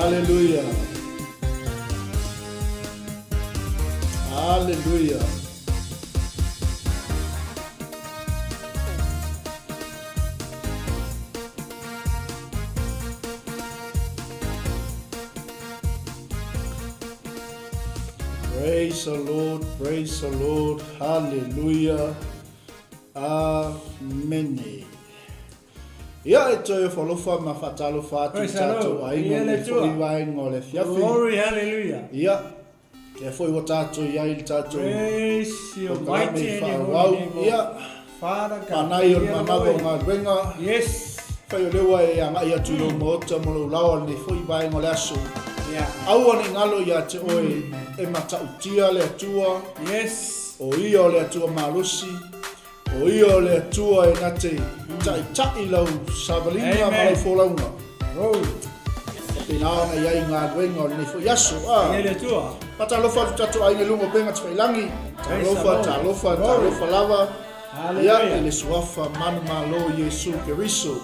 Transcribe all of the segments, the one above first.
Hallelujah. Hallelujah. Praise the Lord, praise the Lord, hallelujah, amen. Ia e toi whalofa ma whatalofa atu tātou aingo le whaiwai ngole fiafi. Glory, hallelujah. Ia, e whai wa tātou iai le tātou. Praise your mighty and your wau. holy name. Ia, Father God. manai o manava o ngā ruenga. Yes. Whai o lewa e angai atu lo moota mo lo lawa ni whaiwai ngole aso. Yeah. Aua ni ngalo ia te oe e matautia le atua. Yes. O ia o le atua malusi. O ia o le atua e ngate tai lau sabalinga ma lau wholaunga. Oh. Pina ona iai ngā ruenga o le nifo yaso. Ia le tua. Pata lofa tu tatu aine lungo penga tawailangi. Ta lofa lava. Ia e le suafa manu malo Yesu Keriso.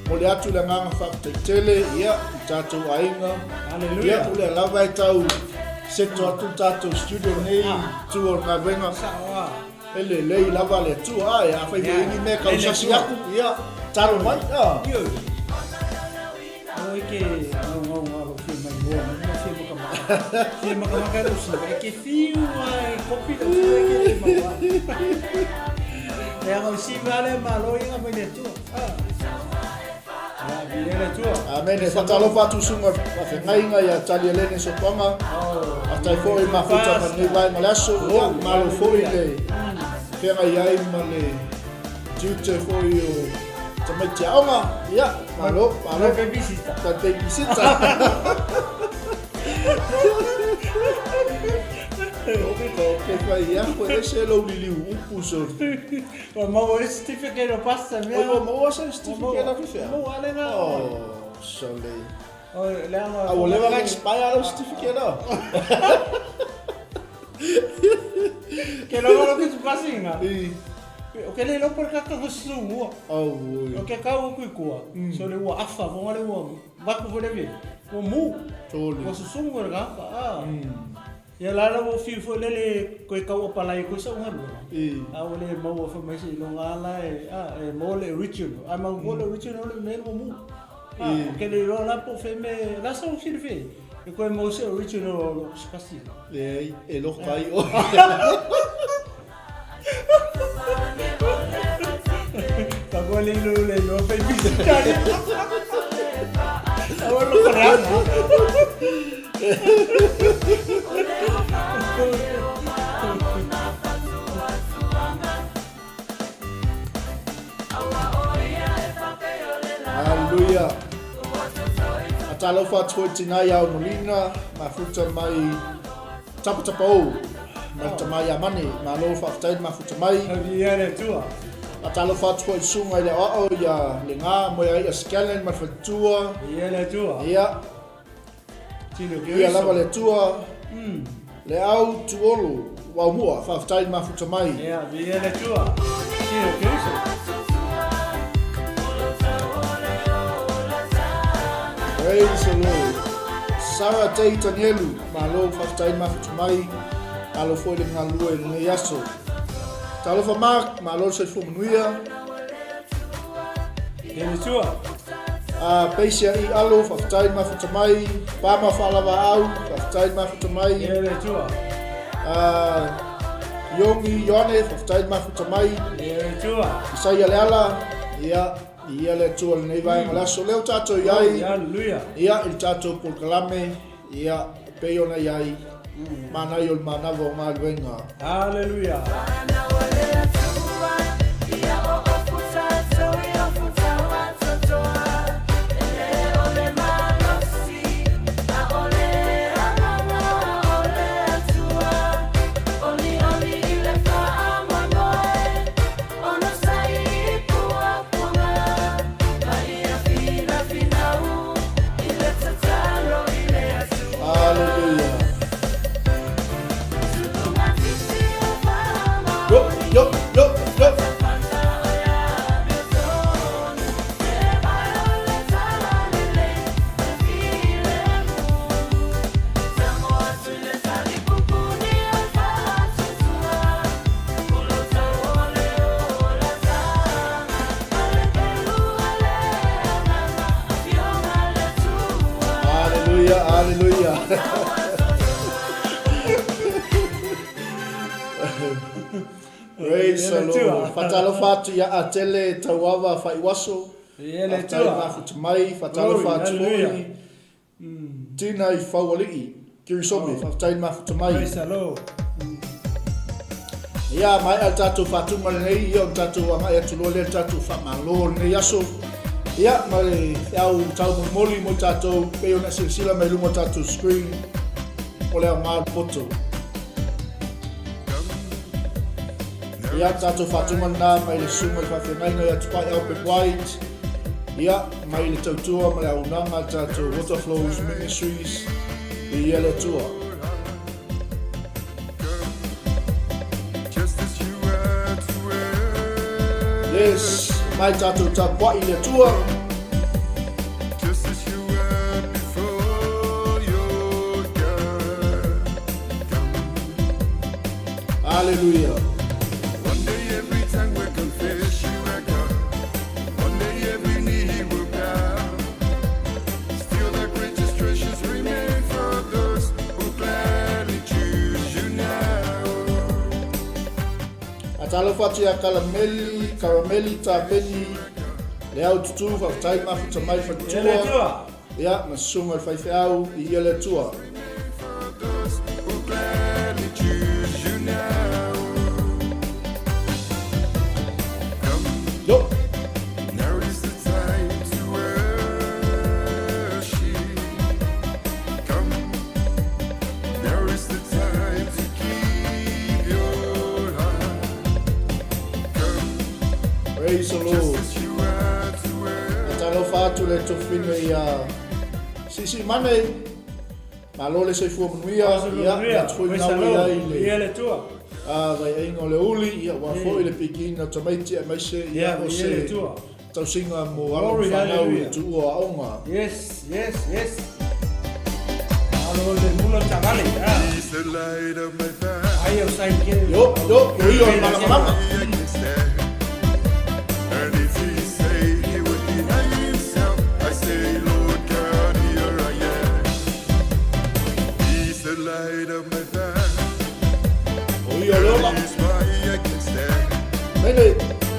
Mo le atu le nganga whakataitele, ia, i tātou ainga. Ia, ule lava e tau, seto atu tātou studio nei, tua ngā venga. Ele lei lava le tua, ai, a whai ingi me kausasi aku, ia, taro mai, Oi ke, ngau fi mai boa, mai fi makamaka. Fi makamaka rusi, e ke fiu ai, kopi da fiu e ke makamaka. E ngau si vale malo inga mai le tua. Amen, e whatalofa atu sunga whawhengainga ia tali elene so tonga. Atai fōi mafuta ma nei vai ma leaso, ia malo fōi le whenga iai ma le tute fōi o tamaiti aonga. Ia, malo. Ta babysitter. Ta babysitter. Ke whai ia koe e se lau liliu upu so. O mau e certificate o pasta mea. O mau se certificate a whiwhea. Mau ale nga. Oh, sole. O leanga. A o lewa nga expire o certificate a. Ke logo ke tu pasinga. I. O ke le lo por ka ka su ua. Oh, ui. O ke ka o ku kua. So le ua afa vo ngale ua. Vaku vo le vi. O mu. Toli. O su sungu nga pa. Ia lara o fiu fo lele koe kau o palai koe sa unga lua. A o le mau o whamaisi no ngala e mo le original. A mau mo le original le mea mo mu. Ke le roa lapo fe me rasa o siri fe. E koe mo se original o lo spasi. E lo kai o. Ka koe le lo fe visitari. A o lo karana. Hallelujah. Atalofa tōtina iau molina, mafuta mai tapatapa o, mai tamai amane, ma lo whakataid mafuta mai. Ia le tua. Atalofa tōi sunga i le o ia le ngā moe ai a scalen ma whatua. Ia le tua. Ia. Ia lava le tua. Le au tuolo, wau mua, whakataid mafuta mai. Ia le tua. Tino kiriso. Praise the Lord. Sarah Day Tanielu, ma lo whakataid mafuta mai. Alo foi le ngā lua i ngai aso. Talofa Mark, ma lo se fumanuia. Ia le tua. Peisia i alo, whakataid mafuta mai. Pama whalawa au, whakataid mafuta mai. Ia le tua. Yongi Yone, whakataid mafuta mai. Ia le tua. Isaiah Leala, ia le tua le nei vai malaso. Leo tato iai. Hallelujah. Ia il tato polkalame. Ia peiona iai. Manai o le manava o ngā luenga. Hallelujah. Yo. Praise the Lord. Fatalo fatu ya atele tawava faiwaso. Ele Fatai mafutamai, fatalo fatu hoi. Tina I fawalii. Kirisomi, fatai mafutamai. Praise the Lord. Ia mai al tatu fatu malenei, ia tatu wanga ia tulole tatu famalo ne yaso. Ia mai au tau moli mo tatu pe ona silsila mai lumo tatu screen. Ole au ngal poto. Ia tatu fatu mana mai le sumo fa ngai ngai atu pai au pe white. Ia mai le tautua mai au nanga tatu Waterflows Ministries. Ia le tua. Yes, my tattoo tap what in the tour. Just as you were before your God. Hallelujah. One day every tongue will confess you are God. One day every knee will bow. Still the greatest treasures remain for those who gladly choose you now. Atalo fatu ya karameli tabeni. Leo tutu fa tai ma futa mai fa tua. Ya na sunga fa au ia le tua. For those who gladly choose you now. Come. Yo. Now is the time to worship. Come. Now is the time to keep your heart. Come. Praise the Just Lord. as you are to worship. Atalo fatu le tofine ya sisi mane. Malole se fu manuia ya na foi na ia ile. Ele tua. Vai aingo le uli ia wa foi le pikina tomaiti e mai se ia o Ele se. tua. Tau singa mo Glory, alo whanau hallelujah. i tu ua aonga. Yes. Alo le mula tagale. He's the light of my path. Ai au sai ke. Yo, rio malama. I can stand. And if he say he would deny himself, I say, Lord God, here I am. He's the light of my path. Rio lola. That is why I can stand. Mene,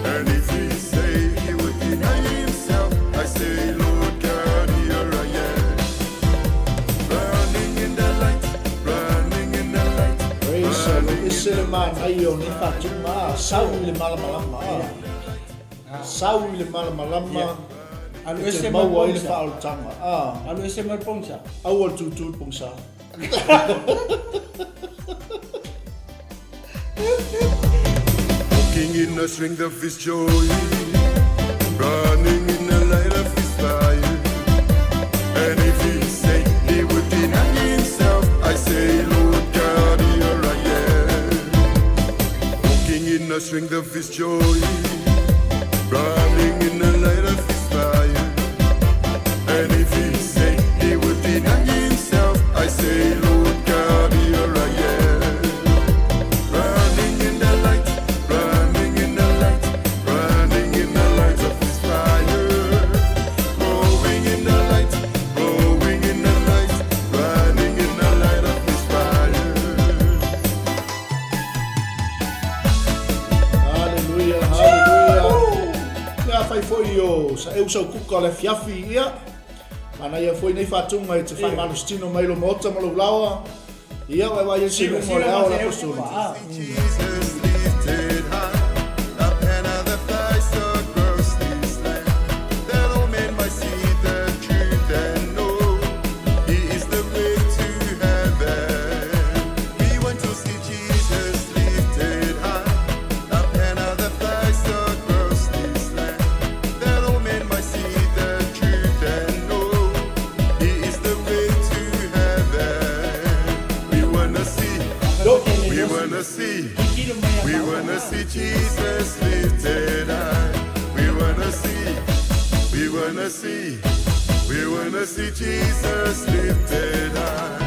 And if he say he would deny himself, I say, Lord God, here I am. Running in the light, running in the light. praise the Lord. Ise le man ai o ni fatu ma. Sau le malama. Sau le malama. Alo Te ese mau ai le mai whaal tanga. Alo ese mai pongsa. Au al tutu pungsa. Walking in the strength of his joy, running in the light of his fire. And if he say he would deny himself, I say, Lord God, here I am. Walking in the strength of his joy, running in the light of his fire. And if he say he would deny himself, I say, Lord God, here I am. Running in the light, running in the light, running in the light of his fire. Growing in the light, growing in the light, running in the light of his fire. Hallelujah. Ia fai foi o sa eu sau kuka le fiafi ia. Mana ia foi nei fatunga i te whai malustino mai lo mota malo lawa. Ia wai esi mo le ao la apostoli. Jesus lifted high, up another flies across this land, that all men might see the truth and know He is the way to heaven. We want to see Jesus lifted high, up another flies across this land, that all men might see the truth and know He is the way to heaven. We wanna see, we wanna see. We wanna see Jesus lifted high. We wanna see, we wanna see, we wanna see Jesus lifted high.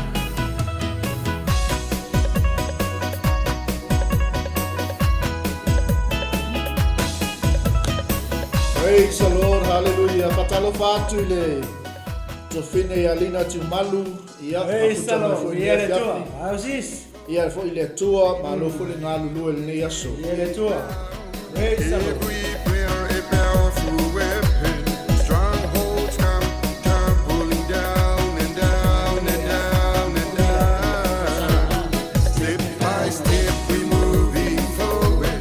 Praise the Lord, hallelujah. Patalo fatu le tofine ia lina tiu malu ia Ei salo, ia le tua. Ausis. ia fo ile tua malo fo le ngalu lu le nei aso Ia le tua. Ei salo. Every prayer a powerful weapon. Strongholds come tumbling down and down and down and down. Step by step we moving forward.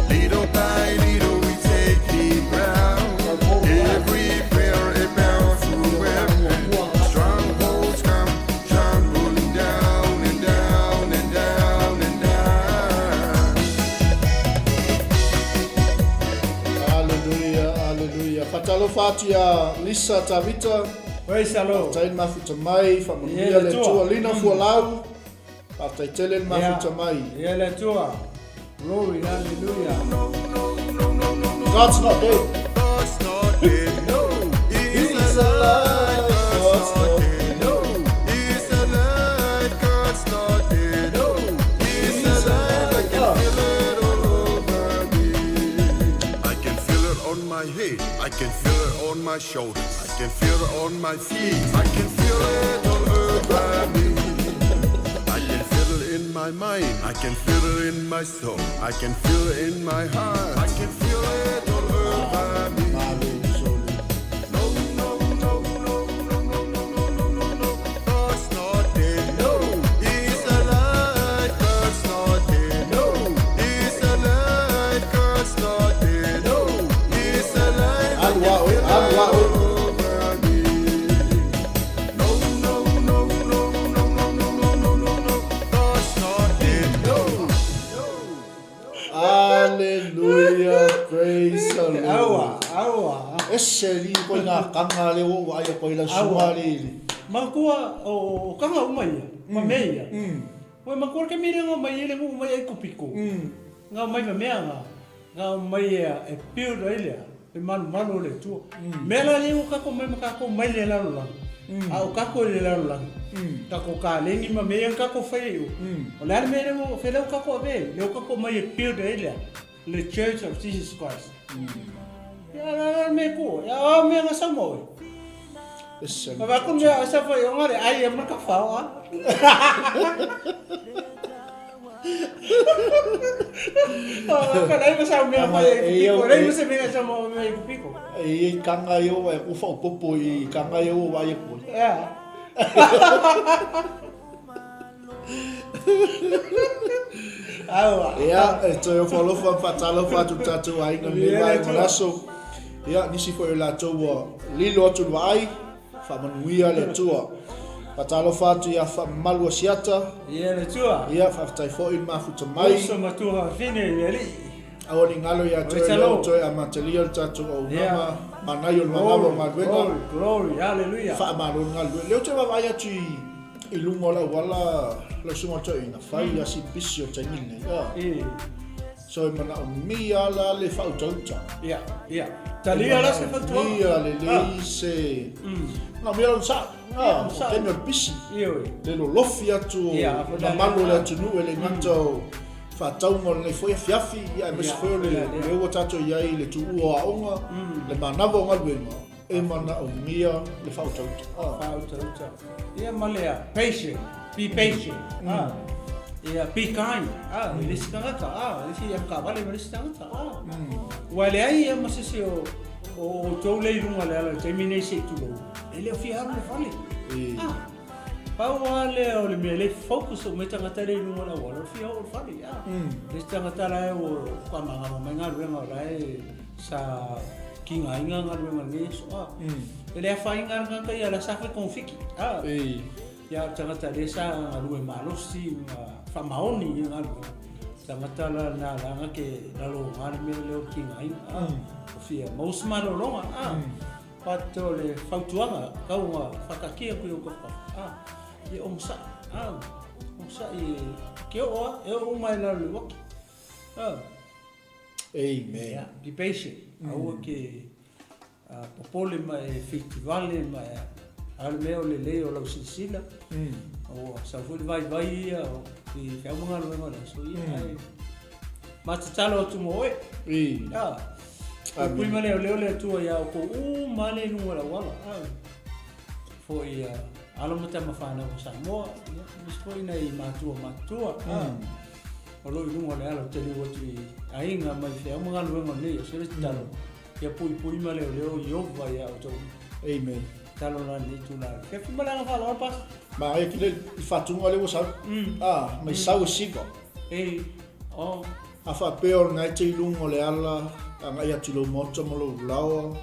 Little by little we taking ground. Every prayer a powerful weapon. Strongholds come tumbling down and down and down and down. haleluya haleluya patalo fatia lisa tavita Ei salo. tain mafuta mai fa Ia le le tua. tua lina fu lau patai tele mafuta mai Ia le tua. Glory, hallelujah. God's not dead God's not dead, no. He's alive. God's not dead, no. He's alive. God's not dead, no. He's alive. I can feel it all over me. I can feel it on my head. I can feel it on my shoulders. I can feel it on my feet. I can feel it all over me. I can feel it in my mind. I can feel it in my soul. I can feel it in my heart. I can feel it all over me. No, no, no, no, no, no, no, no, no, no, no. God's not dead, no. He's alive. God's not dead, no. He's alive. God's not dead, no. He's alive. I can feel it all over me. No, no, no, no, no, no, no, no, no, no, no. God's not dead, no. haleluya praise the Aua, Lord aua. eseli ko nga kanga le o ai ko ila sumali Makua o kanga umaia. Mameia. Oi makua ke mire ngo mai ele ngo mai ku piko. Nga mai mea nga. Nga mai e piu ile. E manu le tu. Mela le o kako mai makako mai le la la. A o kako le la la. Kako ka le ni mamea kako fai o. O la me ngo fele o kako be. Le o kako mai e piu ile. Le Church of Jesus Christ. Ya la me ko. Ya me nga samo. eseli Mas como já essa foi uma hora aí é marca fala. Oh, cara aí você me vai pico, aí você me chama me pico. e kanga yo e ku fa popo i kanga yo wa ye ko É. Ah, ia e to yo follow fa patalo fa tu tatu ai no le mai manaso ia nisi fo la to wa lilo tu ai fa manuia le tua patalo fa tu ia fa malu siata e ele tua. ia fa tai fo in mafuta mai Isso matua fine ele. awani ngalo ya to Praise to amatelia tatu o mama manayo manavo madwenga Glory, hallelujah. fa malu ngalo le to va ya tu ilungo la wala la suma to ina fa ya si bisio tangile E so mana mia la le fa uta yeah. Talia lá se fatua. mia le le se na mia lo sa sa. ke no bisi Eu. le lo lofia tu Ia, na malo le tu no ele ngato fa tau mo le foi fiafi ia me se foi le o tato ia le tu o aonga le manava o ngaluenga e mana o mia le fa uta Faataoto. Ia malea, patient, be patient. Ia be kind. Lisi kangata. Lisi ia kawale lisi kangata. Wale ai ia masisi o tau lei runga le ala terminate se tu lo. Ele o fia le fale. Pau wale o le mele focus o meta ngata le runga la wala fia o fale. Lisi kangata la o kwanga manga runga la sa kinga inga runga le so. Ele é fainga ngaka ia la safa konfiki. Ya tangata desa ngalu malosi fa maoni ngalu. Tangata la na la ke lalo ngar me le kinga inga. Fia mos malo longa. Pato le fautuanga kaunga fakakia ku yo ko. E omsa. Omsa e ke o e o mai la le waki. amen Be patient. Au ke popole mai festivale mai al meo le leo la sisila o sa fu vai o ki fa mo ngalo ngalo so ai ma talo tu mo e Pui male o leo le tua ia o ko male nu wala wala. foi alo mo tama fana ko Samoa mis foi nei matua o lo lungo le alo tele o tu ainga mai fe mo ngalo mo nei so le talo ya pui ma le Yehova ya o to amen talo na ni tu na ke fi mala nga fala pas ma e kile fatunga le wasa mai sau sigo a fa peor ngai te lungo le ala anga ia tulo moto mo lo lao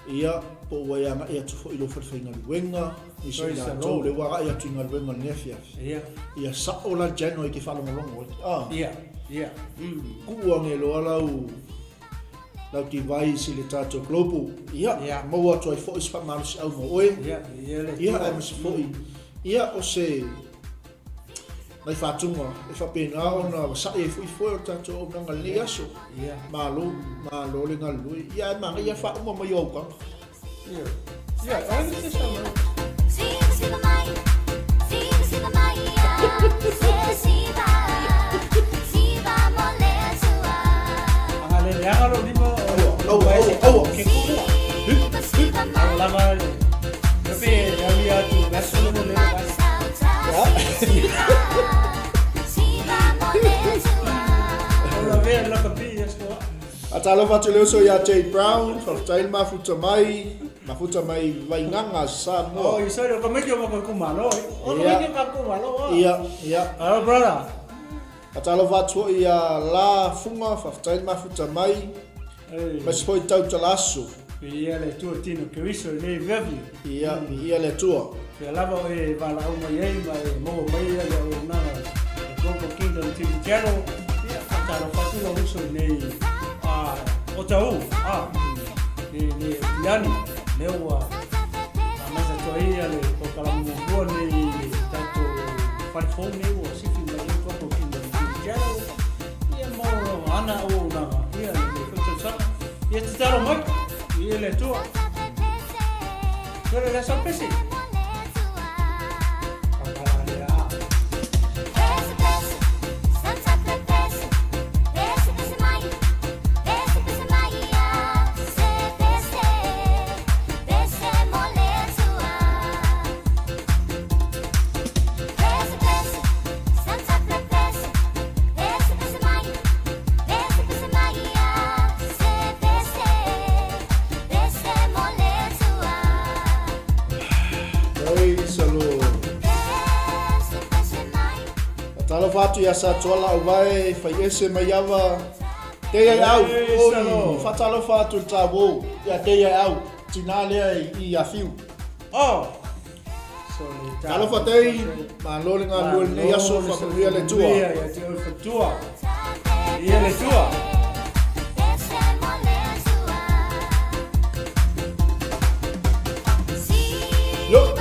ia po wai anga ia tu fo ilo farfainga luenga iso ia to le wa ia tu ngal luenga nefia ia sa ola jeno ki falo longo ia ku wange lo ala u la ki vai si le tato globo ia mo wa tu fo is fa malu au mo oi ia am fo ia o se mai fatunga e fa pena ona sa e foi tato o nanga le aso malo le ngal lui ia ma ia fa mo mo yo ka I'm just Atalo fatuleo so ya Jay Brown, Faataoto mafuta mai vainganga sa mo. Oh, isoro ko medyo makumalo. Ia. Oh, brother. Atalo fatu ia la funga Faataoto mafuta mai. Mas foi tau talaso. Ia le tua tino que isso le vevi. Ia le tua. Ia lava e vala uma yei mai mo mai le na. Go kingdom to general. Ia atalo fatu lo uso nei o tau ni yani leo amasa toia le o kalamu bone tanto farfone o sifi na ko kinda jalo ia mo ana o na ia le futsa ia taro mai ia le tu pero la sorpresa Talo fatu ya sa tola o vai fai ese mai ava te au o fatalo fatu tabo ya te au tinale I afiu talo fatei ma lolinga lol ne ya so fa ria le tua ya te o fatua ia le tua yo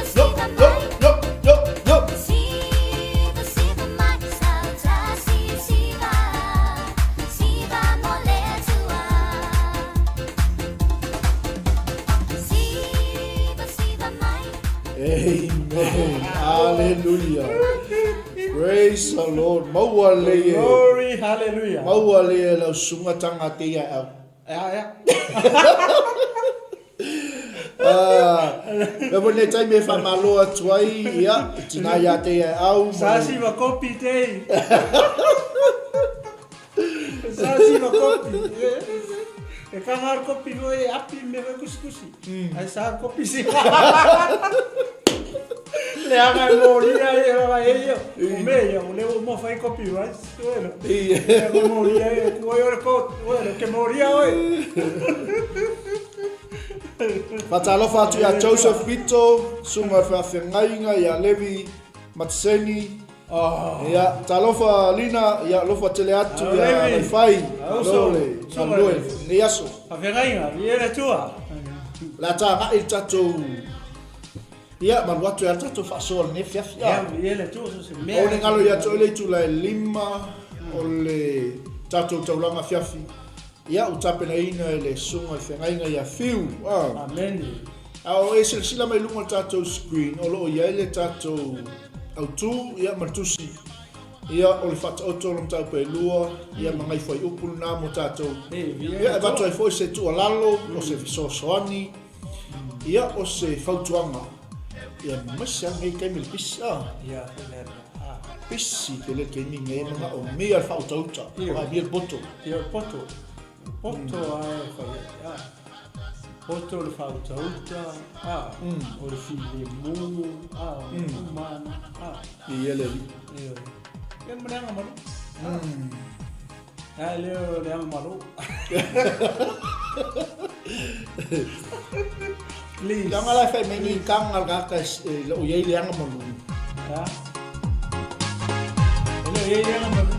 Amen. Hallelujah. Praise the Lord. Mawale. Glory, hallelujah. Mawale la sunga tanga te ya au. Le bone tai me fa malo atuai ia tina ya te ya au. Sasi va kopi te. Sasi va kopi. E kangar kopi no e api me va kuskusi. Ai sa kopi si. Le ama moria e va ello. Meia, o levo mo fai kopi, right? Bueno. E moria e tu oi ko, bueno, que moria oi. Fatalo fatu ya Joseph Vito, sunga fa fengainga ya Levi Matseni. Ya talofa lina ya lofa teleatu ya fai. Lole. Ni yaso. A fengainga, viene tua. La ta il tato. Ya malwatu ya tato fa sol ne fiaf ya. Ya viene tua so se me. O le ngalo ya tole tu la lima o le tato taulanga fiafi. Ya utape na ina le sunga fengainga ya fiu. Amen. Ao e sila mai lunga tato screen o lo ya le tato autu ia matusi ia o le Faataoto lo tau pe lua ia mangai foi upul na mo tato ia va toi foi se tu alalo o se fisosoani ia o se fautuanga Ia masa ngai kai mil pisa. Ia le. Pisi ke le ke ni ngai mga o mea Faataoto. O mea poto. Ia poto. Poto ai fa. Poto le Faataoto. O le fili mu. Mana. Ia le. Ia menang malu. Leo yang malu. Please. Yang ala fai mengi kang al gakas lo ye yang malu. Ha? Leo ye yang malu.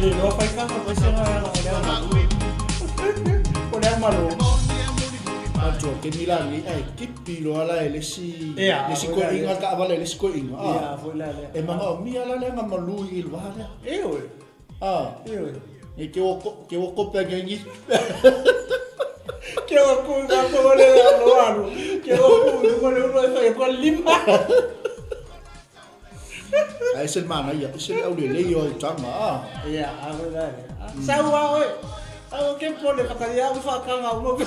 Lo fai kang apa sih orang malu. Anto ke milani ai kipi lo ala le si ko inga ka vale le si ko inga. Ia, foi lá. E manga o mi ala le nga malu i lo ala. Eu. E ke o ko pe ngi. Que o ku ga ko le lo alu. Que o ku le fai ko lima. Ai sen mana ia sen au le yo tama. Ia, a verdade. Saua oi. Ao que pode facaria o facão ao novo.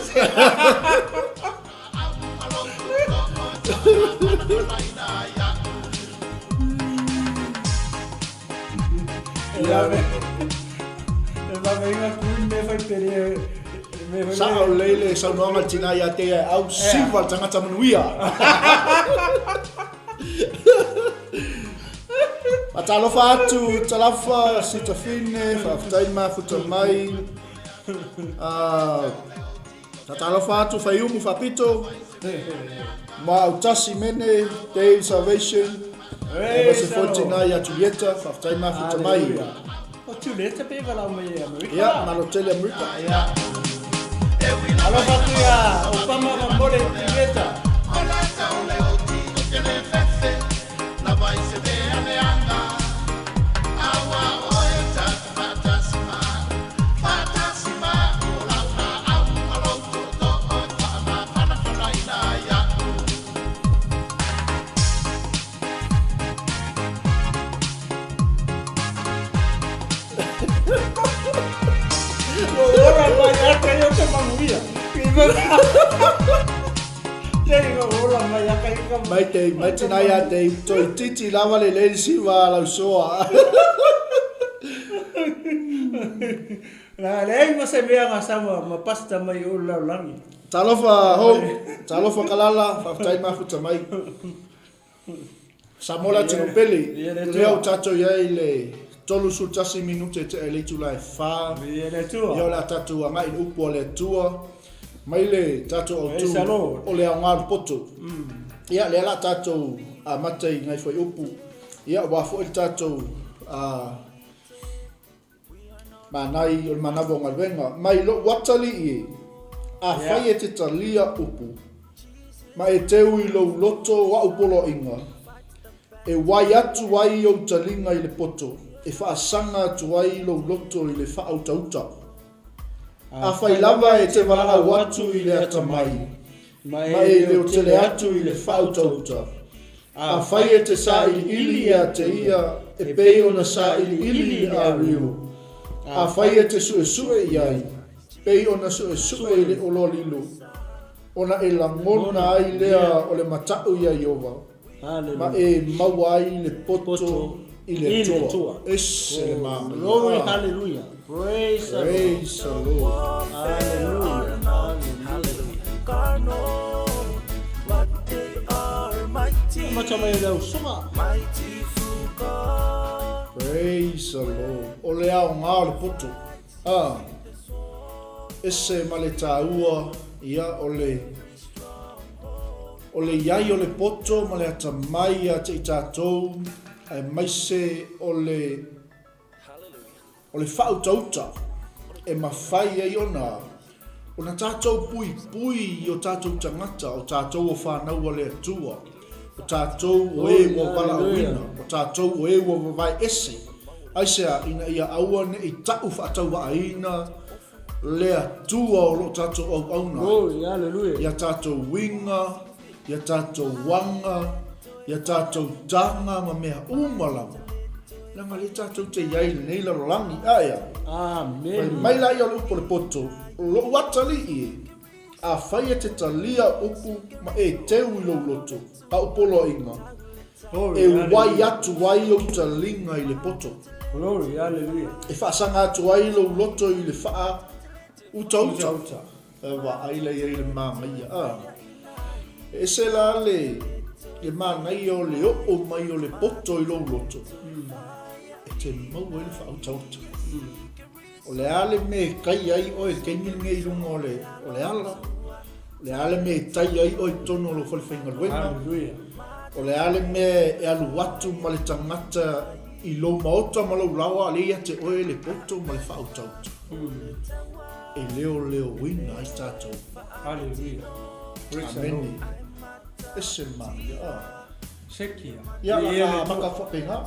Ela vem a cuidar me vai ter Sa o lele sa no nga tina ia te au siwa tanga tamanuia. Atalo fatu talafa sitafine fa taima futa mai. Tatalo fatu faiumu fapito. Ma utasi mene Day Salvation. Basi 49 ya Julieta fa taima futa mai. O Julieta pe vala mai Amerika. Ya, na hotel Amerika. Ya. Alo fatu ya, Obama ngambole Julieta. Orang banyak kayu ke manguia. Jadi orang banyak kayu ke. Mai te nai a te toi titi lava le le si wa la soa. Na lei mas vea ngasama mapasta mai ula langi. Talofa kalala fa tai ma futa mai. Samola tinopeli. Leo tato ya ile tolu sutasi minute te ele tu lai fa. Yo la tatu anga in upo le tua. Mai le tatu o tu. O le anga poto. Ia le la tatu a matai ngai foi upu. Ia wa fo el tatu a manai o manavo ngalvenga. Mai lo watali i. A fai e te talia upu. Ma e teu i lo loto wa upolo inga. E wai atu wai o talinga i le poto. E whaasanga atu wai i lo loto i le whaatauta. A whai lava e te wala watu i le atamai. Ma e le o tele atu i le whaatauta. A whai e te sa i ili a te ia. E peo na sa i ili a rio. A whai e te sue iai. Pei ona sue i le ololilo. Ona e langona ai lea o le matau ia Iova. Ma e maua ai le poto i le toa. Ese le mama. Glory, hallelujah. Praise the Lord. Hallelujah. Macam mana dah usah? Praise the Lord. O le au ngā le poto. Ese ma le tāua ia o le iai o le poto ma le atamai a te i tātou e maise o le whautauta e mawhai ei ona tātou pui o tātou tangata o tātou o whanau a le atua o tātou o e o wala awina o tātou o e o wawai ese aisea ina ia aua ne i tau whaatau wa aina lea tua o lo tātou au auna. Glory, hallelujah. Ia tātou winga, ia tātou wanga, ia tātou tanga ma mea umalawa. Langa le tātou te iai le nei larolangi, aia. Amen. Mai lai o lupo le poto, lo watali i a whai e te talia upu ma e teu i lo loto, a upolo inga. E wai atu wai o talinga i le poto. Glory, hallelujah. E whaasanga atu wai lo loto i le wha uta. Wa aile i le māngai. E se la le māngai o le o mai o le poto i lo loto. E te mau e le wha uta. O le ale me kai ai o e keimine i runga o le ala. Le ale me tai ai o i tono lo whalewhainga luenga. Hallelujah. O le ale me e alu watu ma le tangata i lo maota ma lo lawa le ia te oe le poto ma le whautauta. E leo wina ai tātou. Hallelujah. Amen. Ese mani. Sekia. Ia la maka whapenga.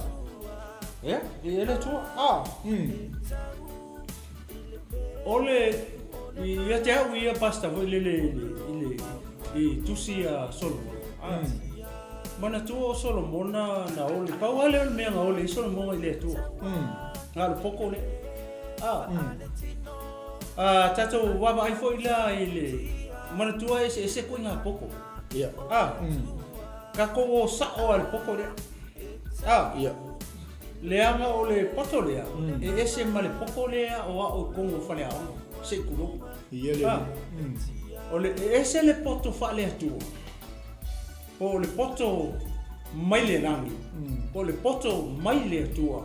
Yeah, i ele tua. Ole ia te au ia pasta voi le i tusi a Solomon. Mana tua o Solomona na ole pau ale ole mea ole i Solomon i le tua. Nga le poko le. Tato waba ai foi la i le mana tua e se koe ngā poko. Ia. Ka ko o sa o al poko le. Ia. Leanga o le poto lea, e ese ma le poko lea o a o kongo whale a onga, se kuro. Ia le. O le ese le poto whale atua. O le poto mai le rangi. O le poto mai le atua.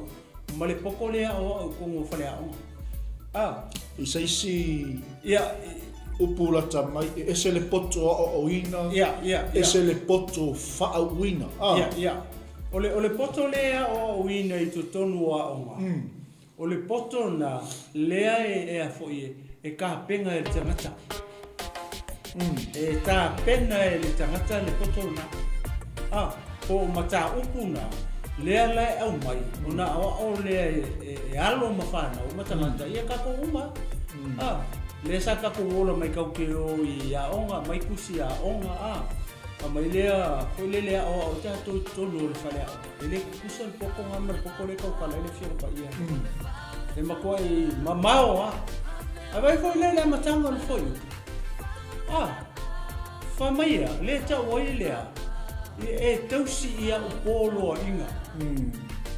Ma le poko lea o a o kongo whale a onga. I saisi Ia. upulata mai, ese le poto o ina. Ia. Ese le poto wha wina. Ia. O le poto lea o wina i tu tonu a onga. O le poto na lea e a foi e ka penga e tangata. E ta pena e le tangata le poto na. Po mata upu na lea lai au mai. O na o lea e alo mawhana o matangata. Ia kako uma. Lea sa kako wola mai kaukeo i a onga, mai kusi a onga. Mai lea, foi lea o te ato tonu le whale au. E le kusa le poko ngama, le poko le kaukala, e le whio pa ia. E makua i mamao a. A vai foi lea matanga le foi. Whamaia, le tau oi lea. E tausi ia o polo a inga.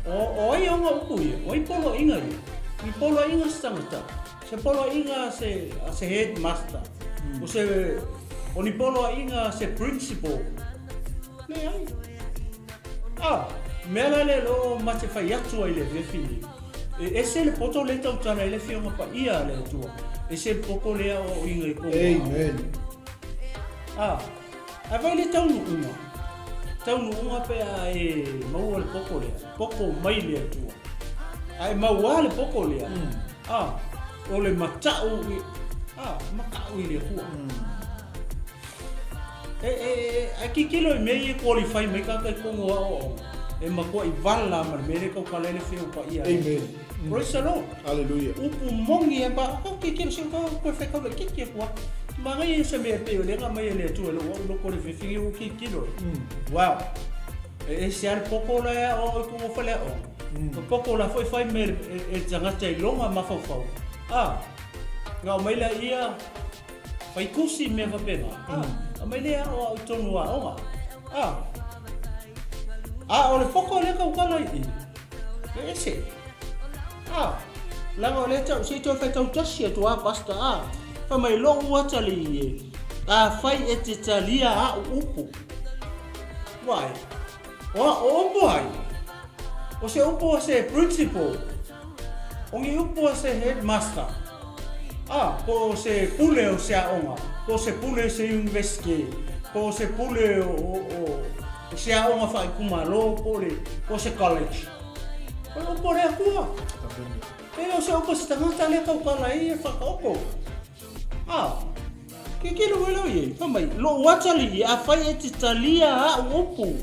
O ai onga upu ia, o ai polo a inga ia. I polo a inga se tangata. Se polo a inga se headmaster. O se... O ni polo a inga se principal. Le ai. Mea le lo mate whai atu ai le whiwhi. Ese le poto le tau tana i le whionga pa ia le tua. Ese poko lea o inga i konga. Amen. A vai le taunu unga. Taunu unga pea e maua le poko lea. Poko mai le tua. Ai maua le poko lea. O le matau i. Makau i le hua. A kikilo i mei e qualify mai kaka i kongo o e makua i vala ma le mere kau kalele whio pa ia. Amen. Praise the Lord. Hallelujah. Upu mongi e ba, kikilo si kau koe whekau le kiki e kua. Mangai e se mea peo le mai e le tua le loko le whiwhingi o kikilo. Wow. E se ale poko lea o i kongo whalea o. Poko la foi fai me e tangata i longa mawhauwhau. Ngau mai la ia whai kusi mea whapena. Mai lea o tonu a onga. O le poko le kaukala i. Le ese. Langa o le tau, se tau whai tau tasi e tu a pasta Wha mai longu atali e. Whai e te talia a upu. Wai. O upu hai. O se upu se principal. Ongi upu se headmaster. Po se pule o se a onga. Po se pule se university, po se pule o se a onga whai kumalo, po se college. O po rea kua. E o se opo se tangata lea kaukala i e whakaoko. Ke kilo welo i, whamai, lo watali i a whai e te talia a upu.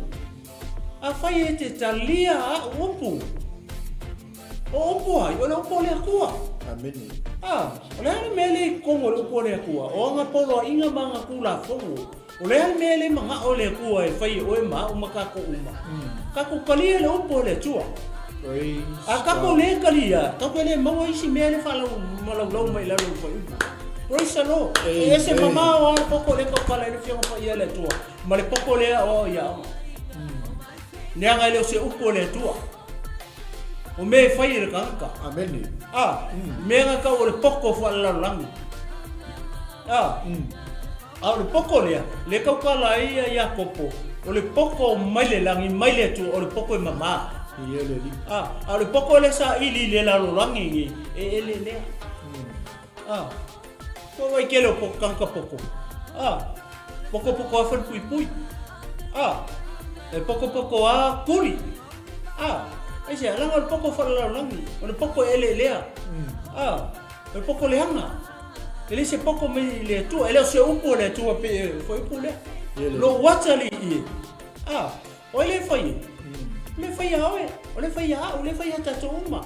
A whai e te talia a upu. O upu hai, o le opo lea kua. Amen. O le hana mele kongo le upo lea kua. O anga polo a inga manga kula fongo. O le al mele manga o le kua e fai o e ma o makako uma. Kako kalia le upo le tua. A kako le kalia, kako le maua isi mele fala malau mai lalo fai upo. Praise the Lord. E ese mama o al poko le kapala e fianga pa ia le tua. Ma le poko le o ia. Neanga le o se upo le tua. O me fai le kanka. Amen. Mega ka o le poko fa la langi. A le poko le kaukala ia kopo. O le poko mai le langi mai le tu o le poko e mama. Ia le li. A le poko le sa ili le la langi e le. Ko vai ke le poko kanka poko. Poko a fan pui. E poko a kuri. Ai se langa le poko fa la langi. O le poko ele lea. Le poko le hanga. Ele se poko me le tu, ele se upo le tu pe foi pule. Lo watali i. O le fai. Le fai awe, o le fai tato uma.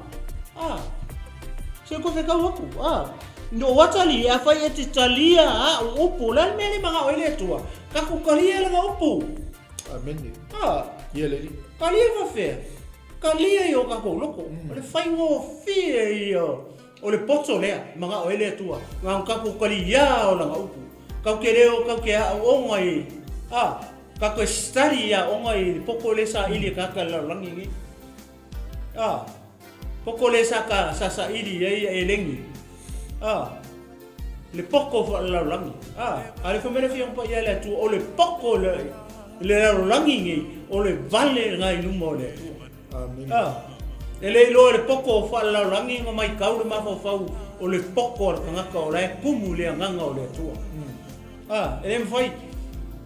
Se ko fe ka waku. No watali a fai e talia upo la me le manga o le tu. Ka ku kalia la upo. Amen. Ia le li. Kalia va fe. Kalia yo ka ko loko. O le fai wo fi yo. O le poto lea, manga o ele tua. Ngā kapu kari ia o langa upu. Kau ke reo, kau ke a onga i. Kako e stari ia onga i poko le sa ili kaka laulangi ngi. Poko le sa ka sa ili e lengi. Le poko fa laulangi. Ale whamene fiang pa ia le tua. O le poko le laulangi ngi. O le vale ngai lumo le tua. Amen. Ele lo le poko fa la rangi ma mai kau le mafau o le poko o ngaka o le kumu le nganga o le tua. Ele mfai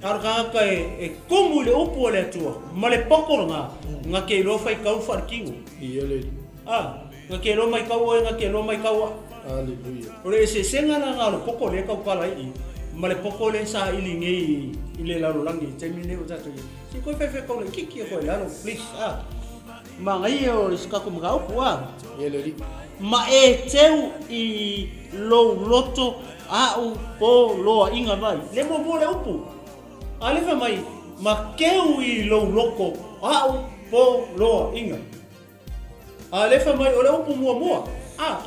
ar ngaka e kumu le upu le tua. Ma le poko nga ke lo fai kau fa kingu. Ia le. Nga ke lo mai kau nga ke lo mai kau. Hallelujah. O le se senga nga lo poko le kau kala i. Ma le poko le sa ili ngi ile la rangi temine o tatu. Si ko fe ko le kiki ko la please. Ma ngai o iskako mga upua. Ele ma e teu i lo loto au po loa inga mai. Le mo le upu. Ale fa mai ma keu i lo loko au po loa inga. Ale fa mai o le upu mua.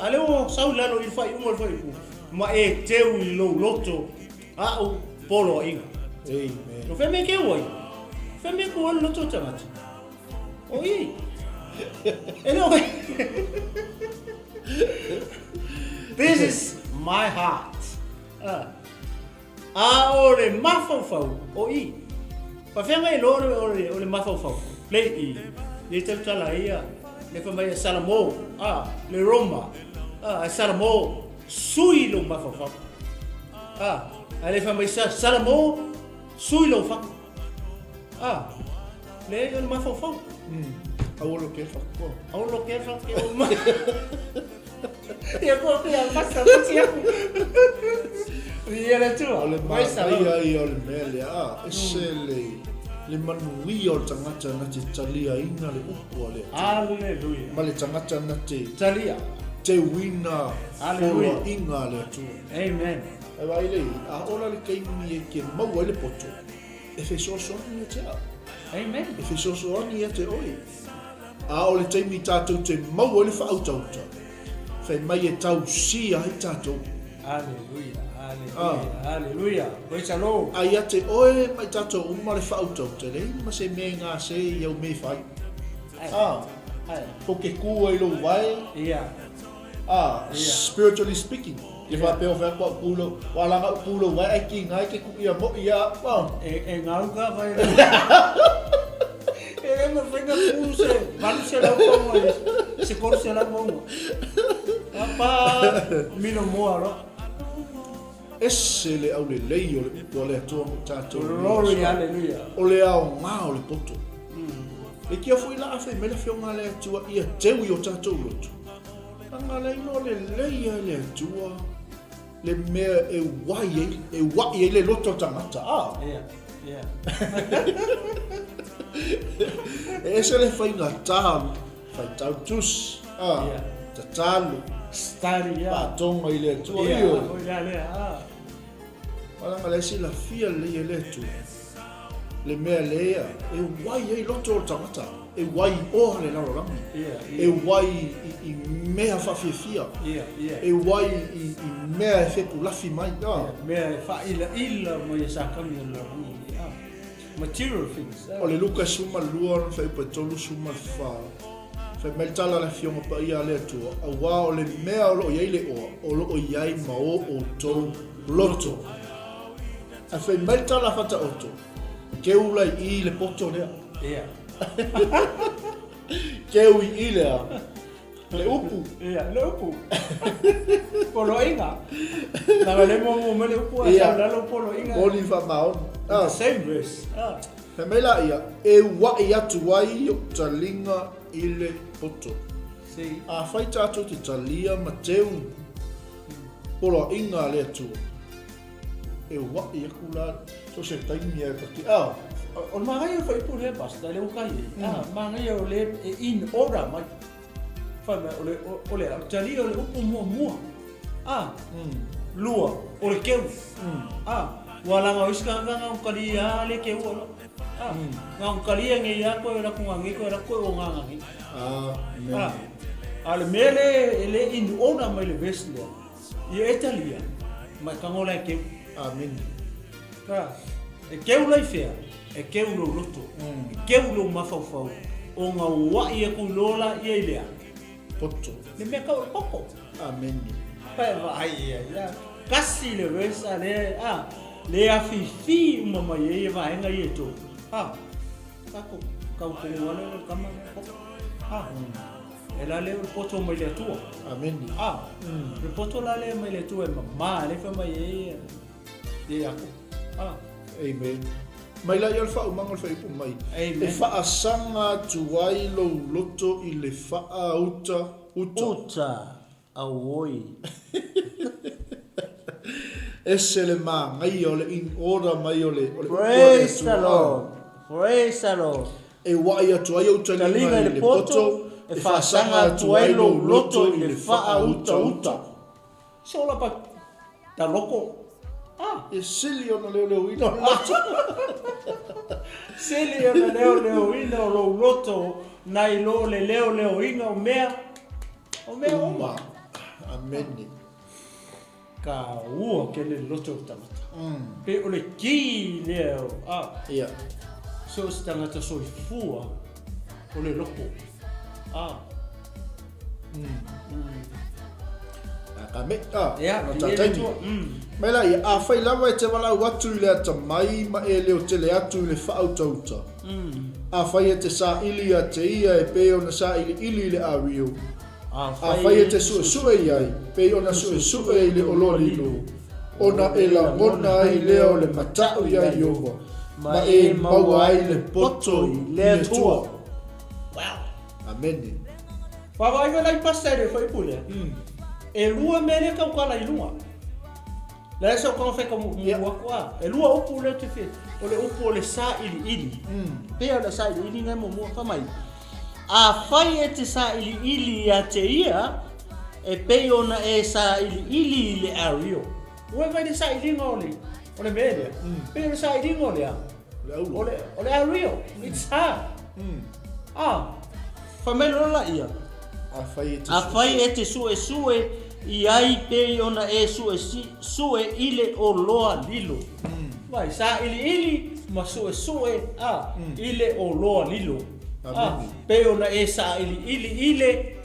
Ale o sau lalo i fai umol fai pu. Ma e teu i lo loto au po loa inga. Amen. No fe me keu ai. Fe me ko loto tamati. Oi. Anyway, this is my heart. Ore mafau o I. Pa fenga I ore mafau. Le I. Le tala ia. Le famai Salamo. Le Roma. Salamo sui lo mafau. Le famai Salamo sui lo fa. Le mafau. Aulo ke fakko. Ya ko ya passa você. Ia na tua. Ole mai ia ole mele esele. Le manui o tangata na te talia ina le upu ale. Hallelujah. Ma le tangata na te talia. Te wina. Hallelujah. Inga le tu. Amen. E vai le ola le kaimi e ke mau ele poto. E fe so ni te. Amen. E fe so ni te oi. O le taimi tātou te mau ele whautauta. Whai mai e tau sia hei tātou. Hallelujah. Praise the Lord. Ai a te oe mai tātou umare whautauta. Rei ma se me ngā se iau me whai. Po ke kua i lo wai. Spiritually speaking. Te wha peo whai kua kulo. Walanga kulo wai ai ki ngai ke kuia mo ia. E ngau ka whai. Me venga puse, vale se la pongo, se corse la pongo. Apa, mino moa, Esse le au le lei o le upo le atua mo tātou. Glory, hallelujah. O le au ngā o le poto. E kia fui la awhi mele whio ngā le atua ia tewi o tātou lotu. Ngā le ino le lei a le atua. Le mea e wai e le loto tangata. E ese le whai ngā tālu. Whai tau tus. Ta tālu. Stari, Pātonga i le atua. Wala ngale si la fia le tu. Le mea lea e wai e loto o tangata. E wai o le larorangi. E wai I mea whawhiawhia. E wai I mea e wheku lafi mai. Mea e whaila mo e sakami o larorangi. Material things. O le luka suma lua whai pa tolu suma wha. Whai meltala la fionga pa ia lea tua. A wā o le mea o lo iai le oa. O lo iai ma o tau loto. A whai meltala Faataoto. Keu lai I le poto lea. Keu I lea. Le upu. Le upu. Polo inga. Nanga le mo me le upu a lalo polo inga. Oli wha maon. Same verse. He meila ia, e wai atu wai o talinga I le poto. A whai tātou te talia ma teu. Polo inga le atua. E wai aku la. So se taimi e kati. O mangai o whaipu le basta le ukai. Mangai o le in ora mai. O le tali o le upu mua. Lua, o le keu. Walanga o iska nganga o kali a le keu o. Ngā o kali a ngai a koe raku ngangi koe raku o ngangi. A le mele le in ora mai le veslia. I etalia. Mai kangola e keu. Amen. E keu lai fea. E keu lo loto. E keu lo mawhauwhau. O ngā wai e kulola I e lea. Poto. Le mea kau poko. Amen. Pai vai ia. Kasi le wesa le le a fifi mama ye vai nga ye to. Kako kau ngone kama poko. Ela le poto mai le tua. Amen. Le poto la le mai le tua mama le fa mai ye. Ye ako. Amen. Mai la ia wha umanga wha ipu mai. Amen. E wha asanga tuai lo loto I le wha uta. Uta. Awoi. Ese le mā ngai o le in order mai o le. Praise the Lord. Praise the Lord. E wai atu ai o talinga I le poto. E wha asanga tuai lo loto I le wha uta. Sola pa ta loko. E sili o na leo ina o loto. Sili o na leo ina o loto. Nai lo le leo ina o mea. O mea oma. Amen. Ka ua ke le loto tamata. Pe o le ki leo. Ia. So se tangata soi fua. O le loko. Ka me. Ia, no taimi. Mela ia a whai lava e te wala watu I le ata mai ma e leo te le atu I le whautauta. A whai e te sa ili a te ia e peo na sa ili le a rio. A whai e te sue iai, peo na sue I le ololilo. Ona e la ngona I leo le matau iai iova. Ma e maua ai le poto I le tua. Wow. Amen. Whawai lai pasere whai pule. E lua mele kau kala I lua. La so ko fe como mua kwa. E lua upu le te fe. O le upu o le sa ili. Pea le sa ili ngai mo fa mai. A fai e te sa ili a te ia e peo na e sa ili le ario. Ue vai le sa ili ngole. O le mele. Peo le sa ili ngole a. O le ario. It's hard. Fa melo la ia. A fai e te sue I ai pe ona e sue ile o loa lilo. Vai sa ili ma sue ile o loa lilo. Pe ona e sa ile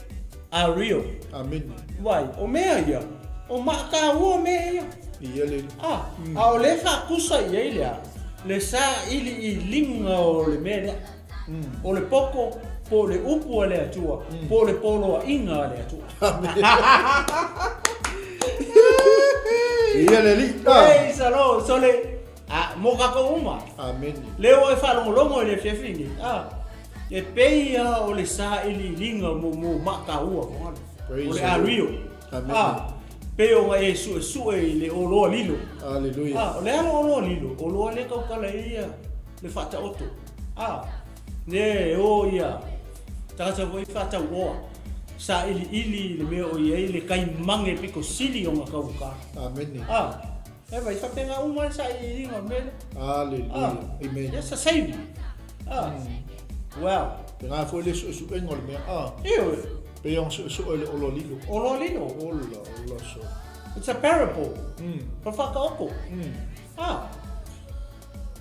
a rio. Amen. Vai o mea ia. O maka o mea. Iele. A o le fa kusa ile. Le sa ili linga o le mea. O le poko po le upu le atua, po le polo inga le atua. Ia le li. Ei, salo, sole. Moka ko uma. Amen. Leo e fa longo le fefingi. E peia o le sa ili linga mo maka ua ko. O le ario. Amen. Peo e sue le olo lilo. Hallelujah. O le olo lilo, olo le ka kala ia. Le Faataoto. Ne o ia. Tata voi Faataoto. Sa ili le mea o ia le kai mange piko sili o ngakauka. Amen. E vai fa penga uma sa I ringa mele. Hallelujah. Amen. Yes, a save. Wow. Penga foi le su engol me. Eu. Pe yon su ole ololilo. Ololilo. Ola so. It's a parable. For Faataoto.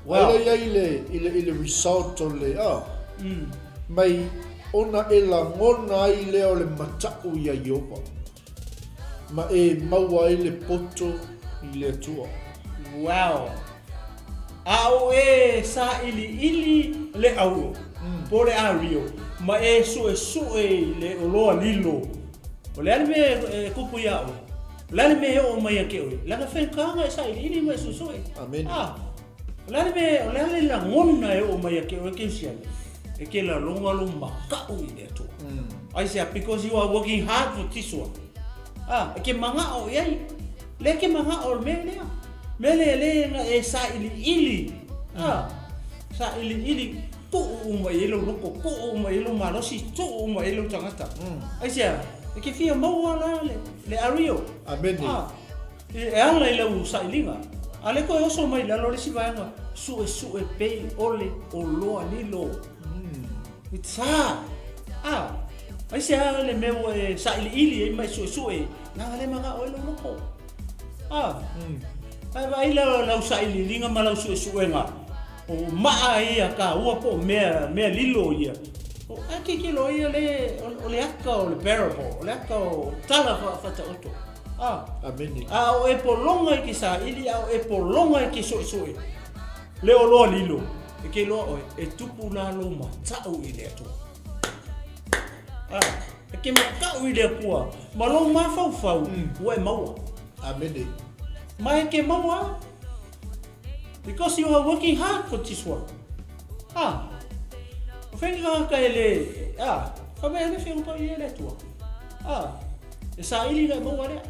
Wow. Ile result ole mai ona ela ngona ile ole matau ya yopa. Ma maua ile poto ile tua. Wow. Au sa ili le au. Pole a rio. Ma su le oloa lilo. O le alme kupu ya o. Le alme o mai ke o. La ka fenka sa ili mai su. Amen. Le alme la ngona o mai ke o ke sia. E ke la longa lo maka o ile to. I say because you are working hard for this one. E ke manga o yai. Le ke manga o mele. Mele sa ili. Sa ili tu uma ilo loko ko uma ilo malosi tu uma ilo tangata. Ai sia, e ke fia mau la le ario. Amen. E ala ile usa ilinga. Ale ko oso mai la lori si vanga su e pe ole o loa lilo. It's ai sia le meu sa ili mai su e na le manga o ilo loko. Ai vai la usa ili linga mala su nga. O maa ia ka ua po mea lilo ia. O ake ke lo ia le aka o le parable, le aka o tala Faataoto. Amen. O e polonga i ki sa ili, o e polonga i ki soe. Le o loa lilo. E ke loa o e tupu la lo matau i le atua. E ke makau i le akua. Ma lo mafau, ua e maua. Amen. Ma e ke maua. Because you are working hard for this one. Whenga ka ele, whamea whenga ele tua. E sa ili ngai maua rea.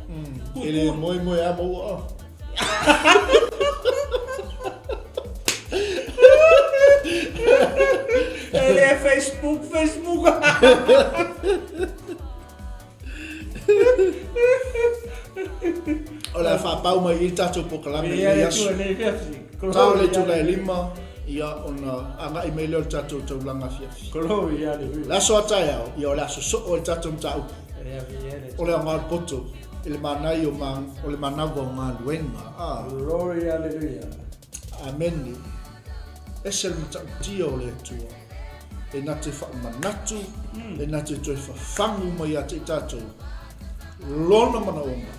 Ele moi a maua. Ele Facebook. Ola fa pau mai I tatou pokalame ia su. Tau le tula lima ia ona anga email o tatou taulanga fiafi. Glory hallelujah. La so atai au ia ola so o tatou tau. Ola ngal poto ele manai o le manava o GALUEGA. Glory hallelujah. Amen. Esel mtio le tua. E nate fa manatu, e nate toi fa fangu mai ate tatou. Lona mana onga.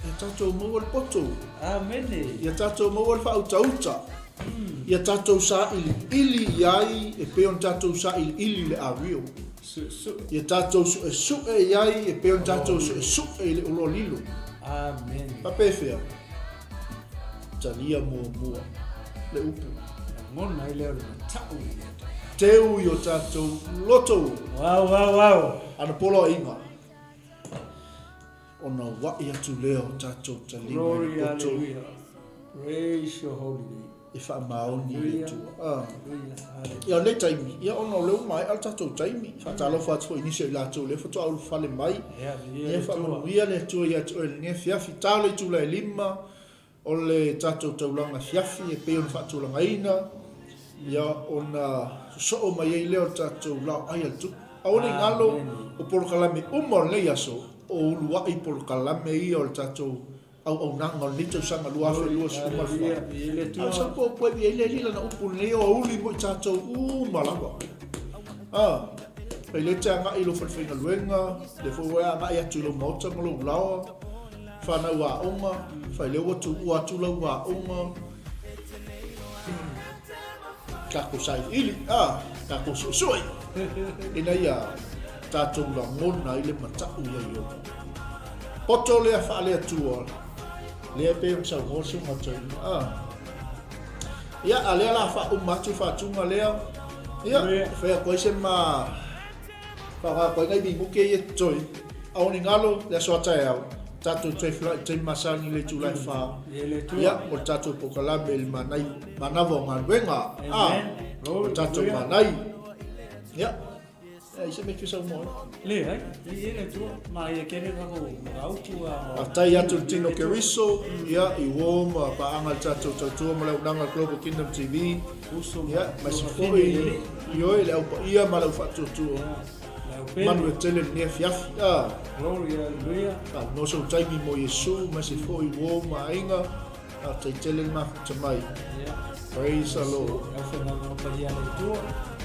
E tatou mawal poto. Amen. Ia tatou mawal fautauta. Ia tatou sa ili iai e peon tatou sa ili le ario. Ia tatou su iai e peon tatou su le ulolilo. Amen. Papefea. Talia mua le upu. Ngona ile le tau ile. Teu yo tatou loto. Wow. Ana polo inga. Ona wa ia tu leo tatou talia. Glory hallelujah. Praise your holy name. E fa maoni le tu. Ia le taimi, ia ona le mai al tatou taimi. Fa talo fa tu inisi la tu le fa tu au fa le mai. Ia fa ia le tu ia tu le fiafi talo tu le lima. O le tatou taulanga fiafi e pe on fa tu langa ina. Ia ona so o mai leo tatou la ai al tu. Aone ngalo o por kalame umor le yaso. O lua I por kalame I o tatou au nanga o lito sanga lua fe lua suma fa. Au sa po pue ile lila na upu leo uli mo tatou malava. Pe le tanga ilo falfenga luenga, le fo wa ma ia tulo mota ngolo lawa. Fa na wa onga, fa le wa tu wa onga. Kako sai ili, kako soi. Ina ia tatou la ngona ile matau ia yo. Poto le fa le tua. Le pe un sa ngosu matai. Ia ale la fa matu fa tunga le. Ia fa ko se ma fa ko ngai bi muke ye toi. Au ni ngalo le so tai au. Tatou toi fla tai masani le tu lai fa. Ia o tatou pokala bel manai manava GALUEGA. Tatou manai. Ia Ai se me kisa mo. Le ai, le tu, ma ia kere ka ko autu a. Atai atu tino Keriso, ia I woma pa anga tato tatua ma lau nanga Global Kingdom TV. Ia, ma si foi ioi le au pa ia ma lau fatu tu. Manu e tele ni fiafi. Gloria, hallelujah. No so taimi mo Yesu, ma si foi woma ainga. Tai tele ma tamai. Praise the Lord. Au fe na pa ia le tu.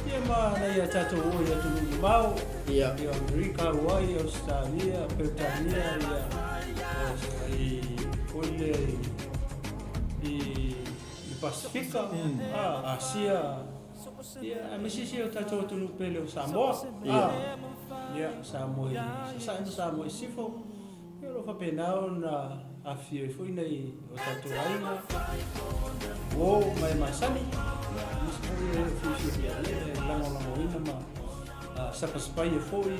Ia ma na ia tato o ia tu ni mau. Ia Amerika, Hawaii, Australia, Britania, ia ole I Pasifika, Asia. Ia a misisi o tato tu no pele o Samoa. Ia Samoa sifo. Ia lo fa penao na afio foi nei o tato ainga. O mai masani. Saka spai e foi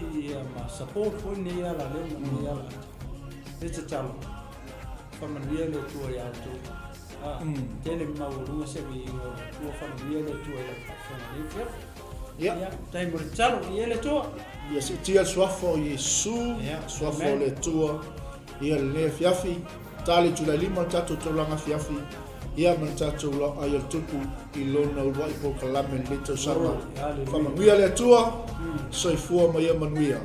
ma support foi ni ala le ni ala it's a talo familia le tu ya tu tele ma uru se vi o familia le tu ya tai mo talo ele tu yes tia swafo Yesu swafo le tu ia le fiafi tali tu la lima tato to langa fiafi ia man tato la ai tupu I lona wai po kalame le to sama fama wia le tua soifua mai manuia